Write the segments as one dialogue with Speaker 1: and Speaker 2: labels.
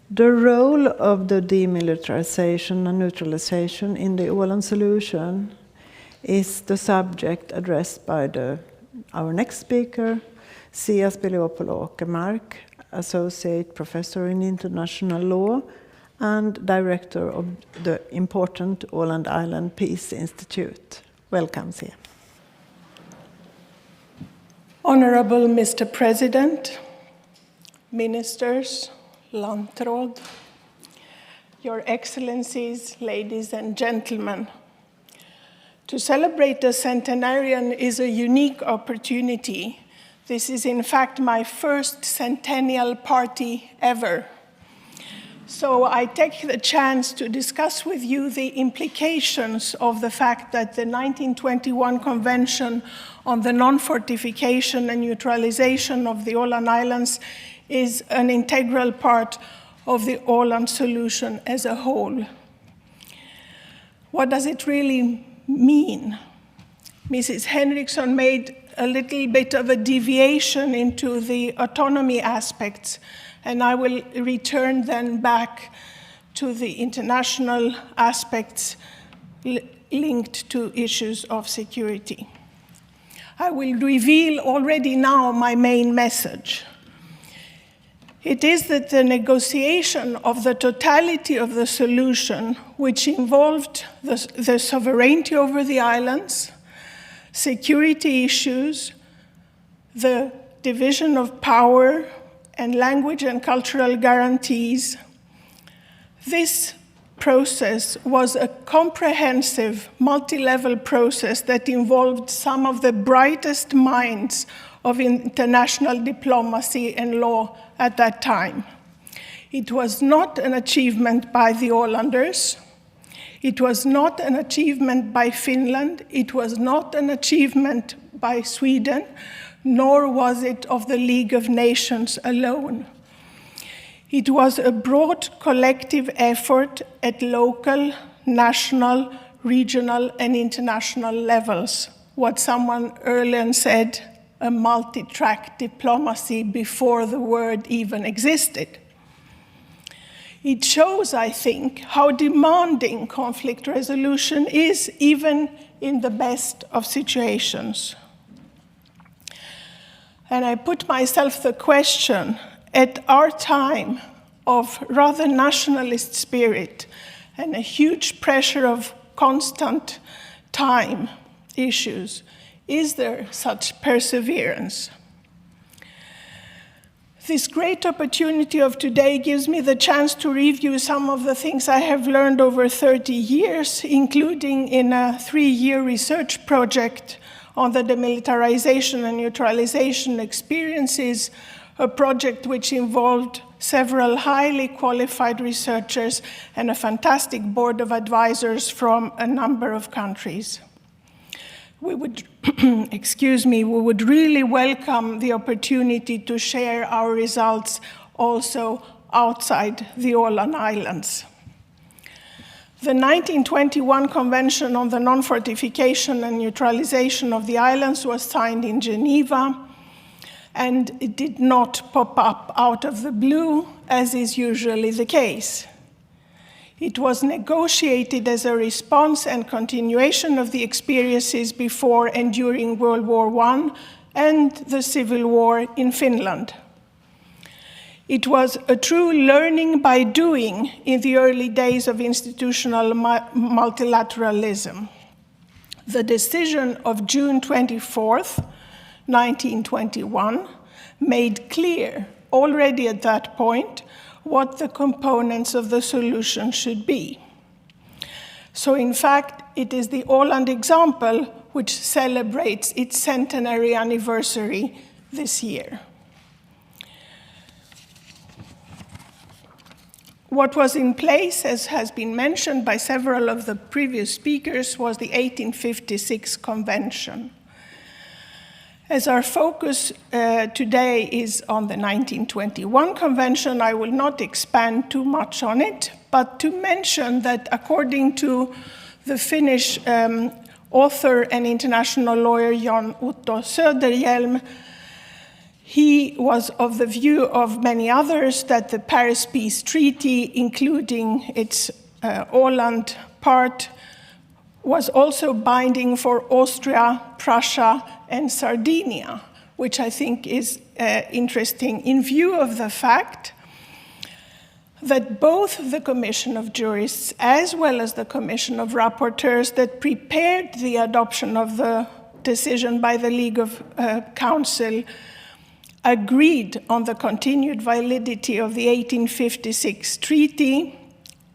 Speaker 1: The role of the demilitarization and neutralization in the Åland solution is the subject addressed by our next speaker, Sia Spiliopoulou Åkermark, Associate Professor in International Law and Director of the important Åland Island Peace Institute. Welcome, Sia.
Speaker 2: Honorable Mr. President, Ministers, Landråd, Your Excellencies, ladies and gentlemen. To celebrate the centenarian is a unique opportunity. This is in fact my first centennial party ever. So I take the chance to discuss with you the implications of the fact that the 1921 Convention on the Non-Fortification and Neutralization of the Åland Islands is an integral part of the Åland solution as a whole. What does it really mean? Mrs. Henriksson made a little bit of a deviation into the autonomy aspects, and I will return then back to the international aspects linked to issues of security. I will reveal already now my main message. It is that the negotiation of the totality of the solution, which involved the sovereignty over the islands, security issues, the division of power, and language and cultural guarantees, this process was a comprehensive, multi-level process that involved some of the brightest minds of international diplomacy and law at that time. It was not an achievement by the Ålanders. It was not an achievement by Finland. It was not an achievement by Sweden, nor was it of the League of Nations alone. It was a broad collective effort at local, national, regional, and international levels. What someone earlier said, a multi-track diplomacy before the word even existed. It shows, I think, how demanding conflict resolution is, even in the best of situations. And I put myself the question, at our time of rather nationalist spirit and a huge pressure of constant time issues, is there such perseverance? This great opportunity of today gives me the chance to review some of the things I have learned over 30 years, including in a 3-year research project on the demilitarization and neutralization experiences, a project which involved several highly qualified researchers and a fantastic board of advisors from a number of countries. We would, we would really welcome the opportunity to share our results also outside the Åland Islands. The 1921 Convention on the Non-Fortification and Neutralization of the Islands was signed in Geneva, and it did not pop up out of the blue, as is usually the case. It was negotiated as a response and continuation of the experiences before and during World War I and the Civil War in Finland. It was a true learning by doing in the early days of institutional multilateralism. The decision of June 24th, 1921, made clear already at that point what the components of the solution should be. So in fact, it is the Åland example which celebrates its centenary anniversary this year. What was in place, as has been mentioned by several of the previous speakers, was the 1856 Convention. As our focus today is on the 1921 Convention, I will not expand too much on it, but to mention that according to the Finnish author and international lawyer Jan Otto Söderhielm, He was of the view of many others that the Paris Peace Treaty, including its Åland part, was also binding for Austria, Prussia, and Sardinia, which I think is interesting in view of the fact that both the Commission of Jurists as well as the Commission of Rapporteurs that prepared the adoption of the decision by the League of Council agreed on the continued validity of the 1856 treaty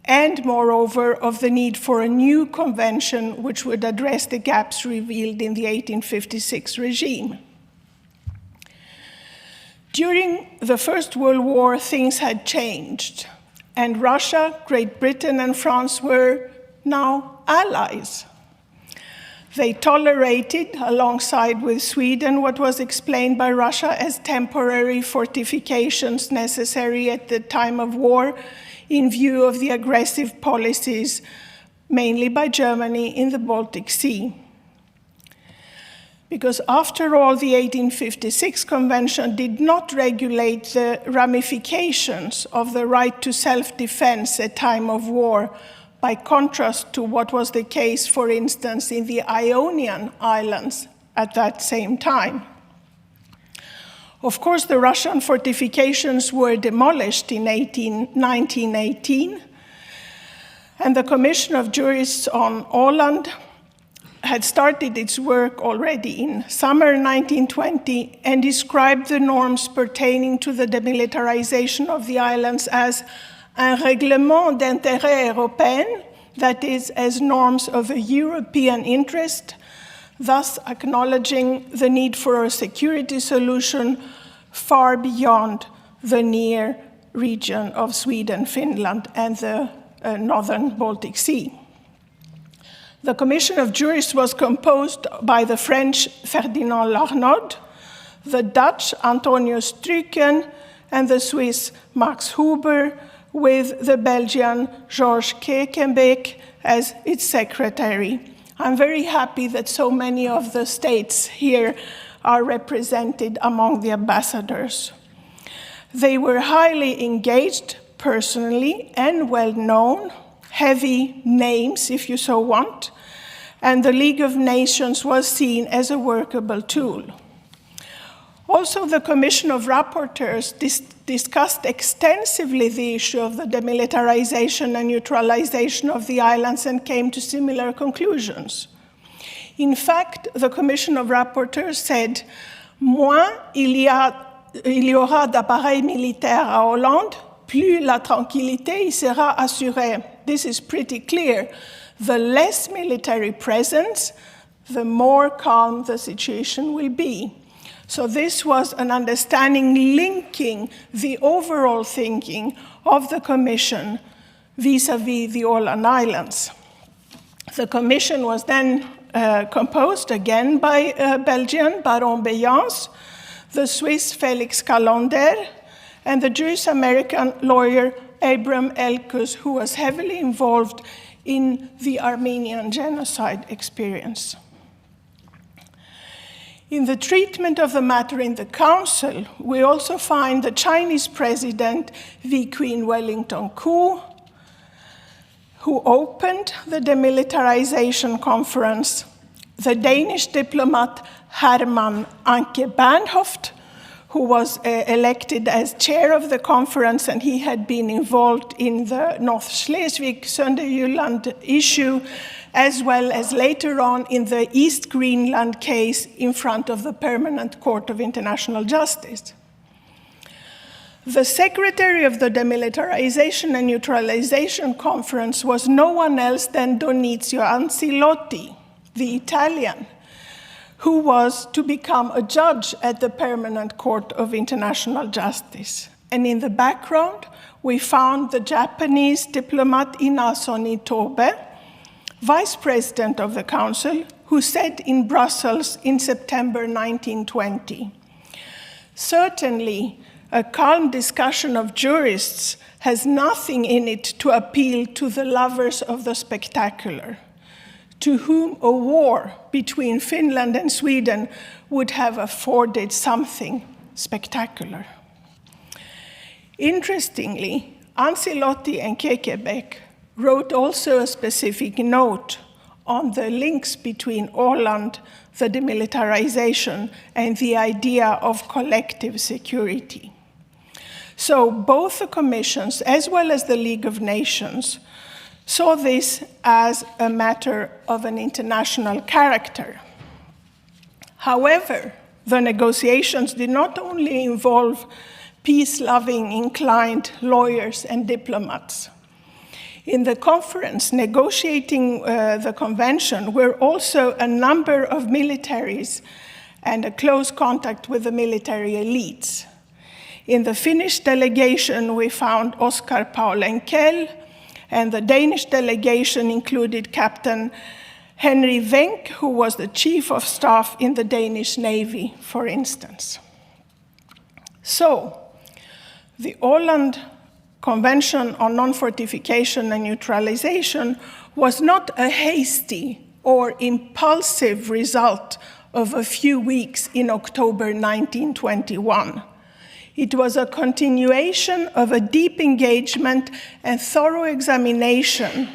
Speaker 2: and, moreover, of the need for a new convention which would address the gaps revealed in the 1856 regime. During the First World War, things had changed, and Russia, Great Britain, and France were now allies. They tolerated, alongside with Sweden, what was explained by Russia as temporary fortifications necessary at the time of war in view of the aggressive policies, mainly by Germany, in the Baltic Sea. Because after all, the 1856 Convention did not regulate the ramifications of the right to self-defense at time of war, by contrast to what was the case, for instance, in the Ionian Islands at that same time. Of course, the Russian fortifications were demolished in 1918, and the Commission of Jurists on Åland had started its work already in summer 1920 and described the norms pertaining to the demilitarization of the islands as un règlement d'intérêt européen, that is, as norms of a European interest, thus acknowledging the need for a security solution far beyond the near region of Sweden, Finland, and the northern Baltic Sea. The Commission of Jurists was composed by the French Ferdinand Larnaud, the Dutch Antonio Stryken, and the Swiss Max Huber, with the Belgian Georges Kekenbeek as its secretary. I'm very happy that so many of the states here are represented among the ambassadors. They were highly engaged personally and well-known, heavy names, if you so want, and the League of Nations was seen as a workable tool. Also, the Commission of Rapporteurs discussed extensively the issue of the demilitarization and neutralization of the islands and came to similar conclusions. In fact, the Commission of Rapporteurs said, moins il y aura d'appareils militaires à Hollande, plus la tranquillité y sera assurée. This is pretty clear. The less military presence, the more calm the situation will be. So this was an understanding linking the overall thinking of the Commission vis-à-vis the Åland Islands. The Commission was then composed again by Belgian Baron Beyance, the Swiss Felix Calander, and the Jewish-American lawyer Abram Elkus, who was heavily involved in the Armenian genocide experience. In the treatment of the matter in the Council, we also find the Chinese President V. Queen Wellington Koo, who opened the demilitarization conference, the Danish diplomat Herman Anke Bernhoft, who was elected as chair of the conference, and he had been involved in the North Schleswig Sønderjylland issue, as well as later on in the East Greenland case in front of the Permanent Court of International Justice. The secretary of the Demilitarization and Neutralization Conference was no one else than Donizio Ancelotti, the Italian, who was to become a judge at the Permanent Court of International Justice. And in the background, we found the Japanese diplomat Inazone Tobe, vice president of the Council, who said in Brussels in September 1920, "Certainly, a calm discussion of jurists has nothing in it to appeal to the lovers of the spectacular, to whom a war between Finland and Sweden would have afforded something spectacular. Interestingly, Ancelotti and Kekebek wrote also a specific note on the links between Åland, the demilitarization, and the idea of collective security. So both the commissions, as well as the League of Nations, saw this as a matter of an international character. However, the negotiations did not only involve peace-loving, inclined lawyers and diplomats. In the conference negotiating the convention were also a number of militaries and a close contact with the military elites. In the Finnish delegation, we found Oskar Paulenkell, and the Danish delegation included Captain Henry Wenck, who was the chief of staff in the Danish Navy, for instance. So, the Åland Convention on Non-Fortification and Neutralization was not a hasty or impulsive result of a few weeks in October 1921. It was a continuation of a deep engagement and thorough examination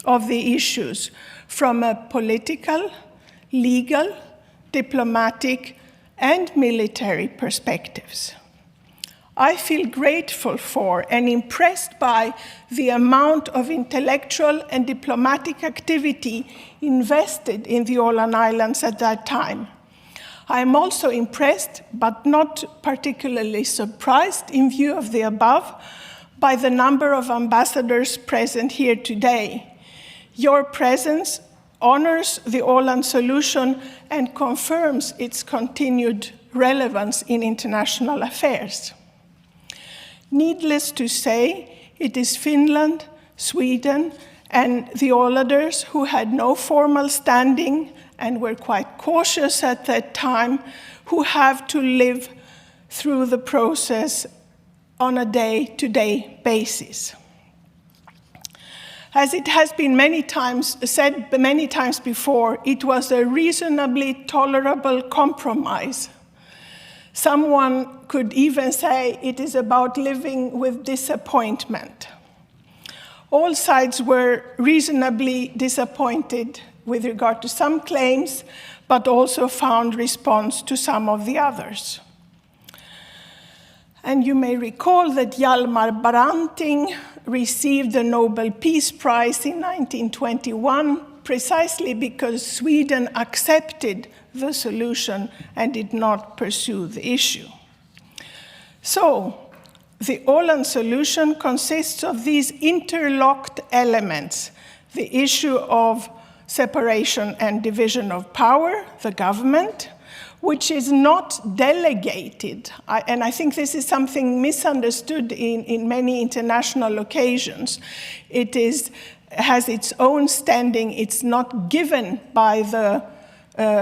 Speaker 2: of the issues from a political, legal, diplomatic, and military perspectives. I feel grateful for and impressed by the amount of intellectual and diplomatic activity invested in the Åland Islands at that time. I am also impressed, but not particularly surprised in view of the above, by the number of ambassadors present here today. Your presence honors the Åland solution and confirms its continued relevance in international affairs. Needless to say, it is Finland, Sweden, and the Ålanders who had no formal standing and were quite cautious at that time, who have to live through the process on a day-to-day basis. As it has been said many times before, it was a reasonably tolerable compromise. Someone could even say it is about living with disappointment. All sides were reasonably disappointed with regard to some claims, but also found response to some of the others. And you may recall that Hjalmar Branting received the Nobel Peace Prize in 1921 precisely because Sweden accepted the solution and did not pursue the issue. So, the Åland solution consists of these interlocked elements: the issue of separation and division of power, the government, which is not delegated. And I think this is something misunderstood in many international occasions. It has its own standing. It's not given by the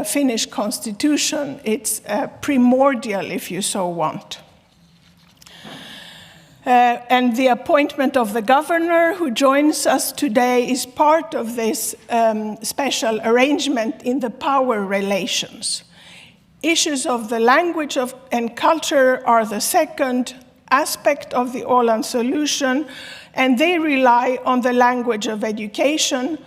Speaker 2: Finnish constitution. It's primordial, if you so want. And the appointment of the governor who joins us today is part of this special arrangement in the power relations. Issues of the language and culture are the second aspect of the Åland solution, and they rely on the language of education,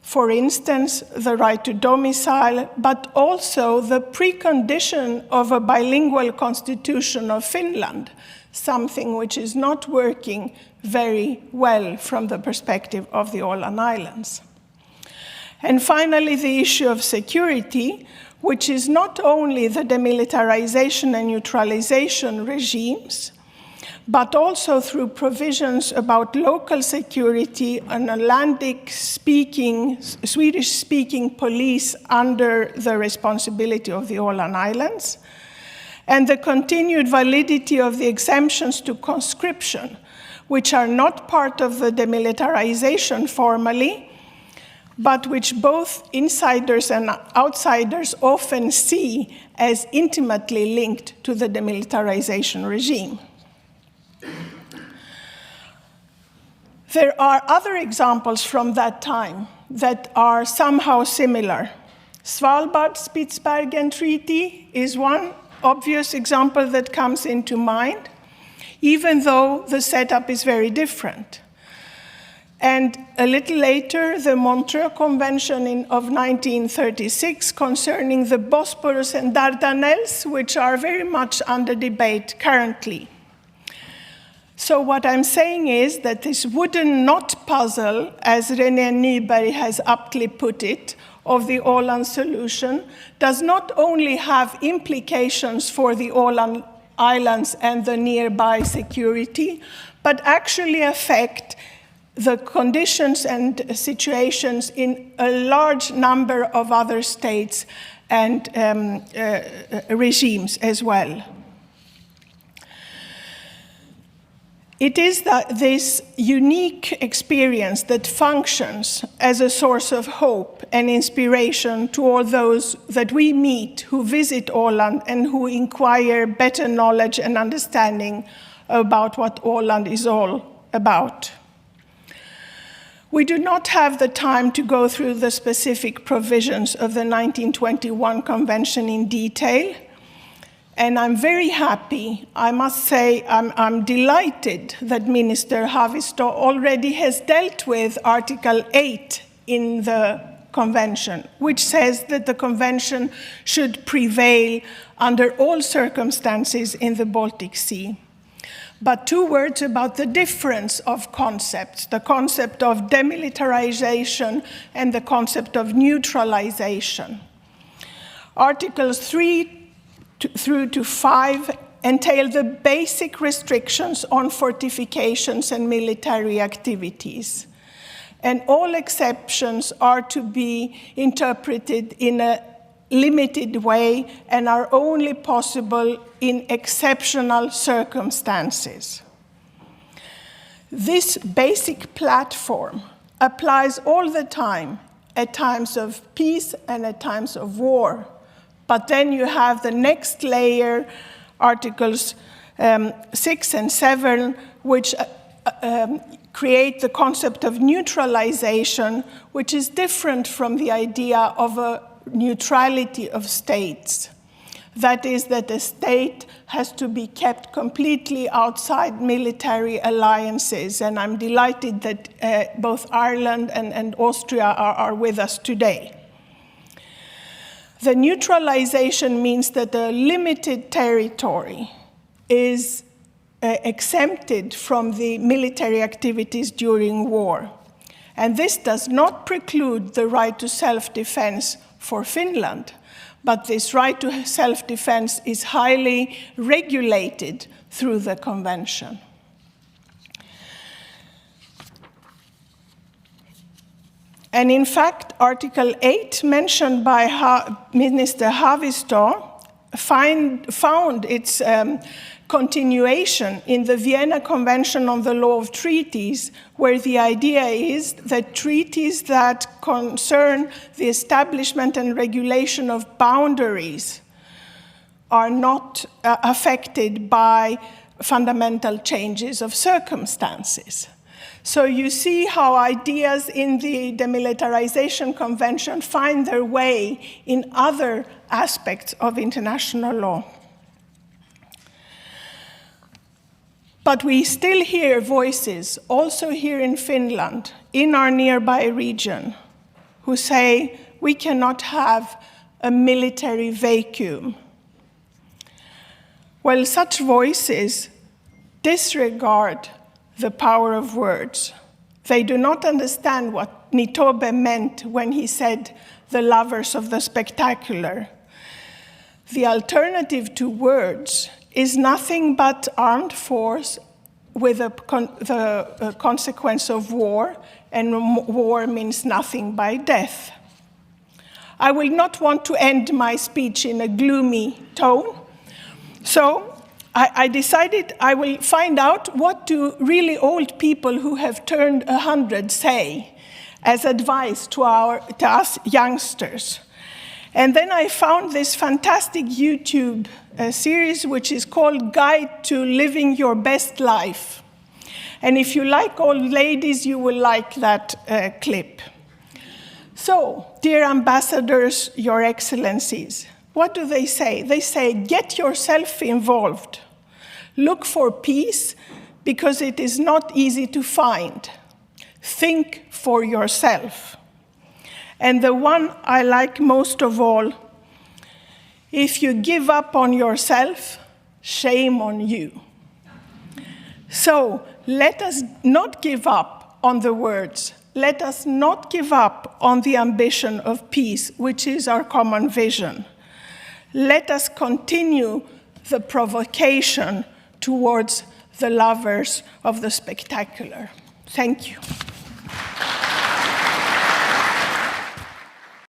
Speaker 2: for instance, the right to domicile, but also the precondition of a bilingual constitution of Finland, something which is not working very well from the perspective of the Åland Islands. And finally, the issue of security, which is not only the demilitarization and neutralization regimes, but also through provisions about local security and Swedish-speaking police under the responsibility of the Åland Islands, and the continued validity of the exemptions to conscription, which are not part of the demilitarization formally, but which both insiders and outsiders often see as intimately linked to the demilitarization regime. There are other examples from that time that are somehow similar. Svalbard-Spitsbergen Treaty is one obvious example that comes into mind, even though the setup is very different. And a little later, the Montreux Convention of 1936 concerning the Bosporus and Dardanelles, which are very much under debate currently. So what I'm saying is that this wooden knot puzzle, as René Nyberg has aptly put it, of the Åland solution, does not only have implications for the Åland Islands and the nearby security, but actually affect the conditions and situations in a large number of other states and regimes as well. It is this unique experience that functions as a source of hope and inspiration to all those that we meet who visit Åland and who inquire better knowledge and understanding about what Åland is all about. We do not have the time to go through the specific provisions of the 1921 Convention in detail, and I'm very happy, I must say, I'm delighted that Minister Haavisto already has dealt with Article 8 in the Convention, which says that the Convention should prevail under all circumstances in the Baltic Sea. But 2 words about the difference of concepts, the concept of demilitarization and the concept of neutralization. Articles 3 through to 5 entail the basic restrictions on fortifications and military activities. And all exceptions are to be interpreted in a limited way and are only possible in exceptional circumstances. This basic platform applies all the time, at times of peace and at times of war. But then you have the next layer, Articles 6 and 7, which create the concept of neutralization, which is different from the idea of a neutrality of states. That is, that a state has to be kept completely outside military alliances. And I'm delighted that both Ireland and Austria are with us today. The neutralization means that a limited territory is exempted from the military activities during war. And this does not preclude the right to self-defense for Finland, but this right to self-defense is highly regulated through the Convention. And in fact, Article 8, mentioned by Minister Haavisto, found its continuation in the Vienna Convention on the Law of Treaties, where the idea is that treaties that concern the establishment and regulation of boundaries are not affected by fundamental changes of circumstances. So you see how ideas in the Demilitarization Convention find their way in other aspects of international law. But we still hear voices, also here in Finland, in our nearby region, who say we cannot have a military vacuum. Well, such voices disregard the power of words. They do not understand what Nitobe meant when he said the lovers of the spectacular. The alternative to words is nothing but armed force with the consequence of war, and war means nothing but death. I will not want to end my speech in a gloomy tone, so I decided I will find out what do really old people who have turned 100 say as advice to us youngsters. And then I found this fantastic YouTube series which is called Guide to Living Your Best Life. And if you like old ladies, you will like that clip. So, dear ambassadors, your excellencies, What do they say? They say, get yourself involved. Look for peace because it is not easy to find. Think for yourself. And the one I like most of all, if you give up on yourself, shame on you. So let us not give up on the words. Let us not give up on the ambition of peace, which is our common vision. Let us continue the provocation towards the lovers of the spectacular. Thank you.